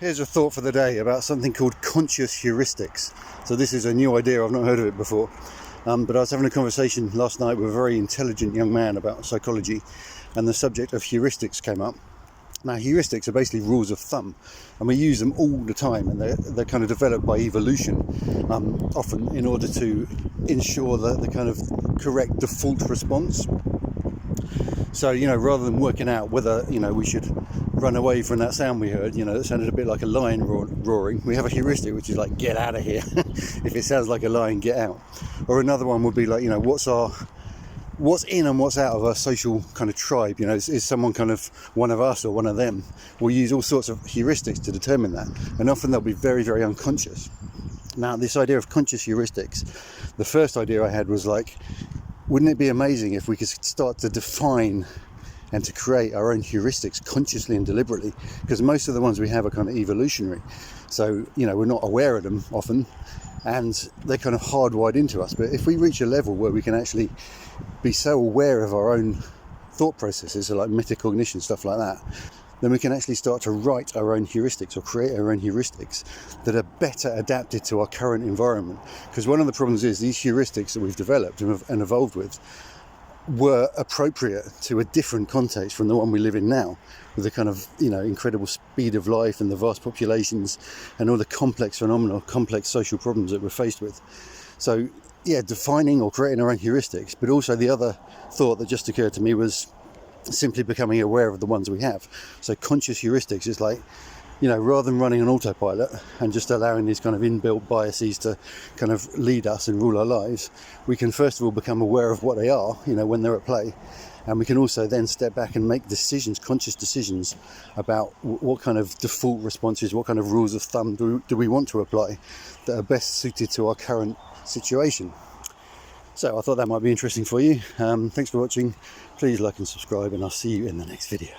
Here's a thought for the day about something called conscious heuristics. So this is a new idea, I've not heard of it before. But I was having a conversation last night with a very intelligent young man about psychology, and the subject of heuristics came up. Now, heuristics are basically rules of thumb, and we use them all the time, and they're kind of developed by evolution, often in order to ensure the kind of correct default response. So, rather than working out whether, we should run away from that sound we heard, that sounded a bit like a lion roaring, we have a heuristic which is like, get out of here. If it sounds like a lion, get out. Or another one would be like, what's in and what's out of our social kind of tribe. Is someone kind of one of us or one of them? We'll use all sorts of heuristics to determine that, and often they'll be very, very unconscious. Now, this idea of conscious heuristics, the first idea I had was like, wouldn't it be amazing if we could start to define and to create our own heuristics consciously and deliberately? Because most of the ones we have are kind of evolutionary, so we're not aware of them often, and they're kind of hardwired into us. But if we reach a level where we can actually be so aware of our own thought processes, so like metacognition, stuff like that, then we can actually start to write our own heuristics or create our own heuristics that are better adapted to our current environment. Because one of the problems is these heuristics that we've developed and evolved with were appropriate to a different context from the one we live in now, with the kind of incredible speed of life and the vast populations and all the complex phenomena, complex social problems that we're faced with. So defining or creating our own heuristics, but also the other thought that just occurred to me was simply becoming aware of the ones we have. So conscious heuristics is like, rather than running on autopilot and just allowing these kind of inbuilt biases to kind of lead us and rule our lives, we can first of all become aware of what they are, when they're at play. And we can also then step back and make decisions, conscious decisions, about what kind of default responses, what kind of rules of thumb do we want to apply that are best suited to our current situation. So I thought that might be interesting for you. Thanks for watching. Please like and subscribe, and I'll see you in the next video.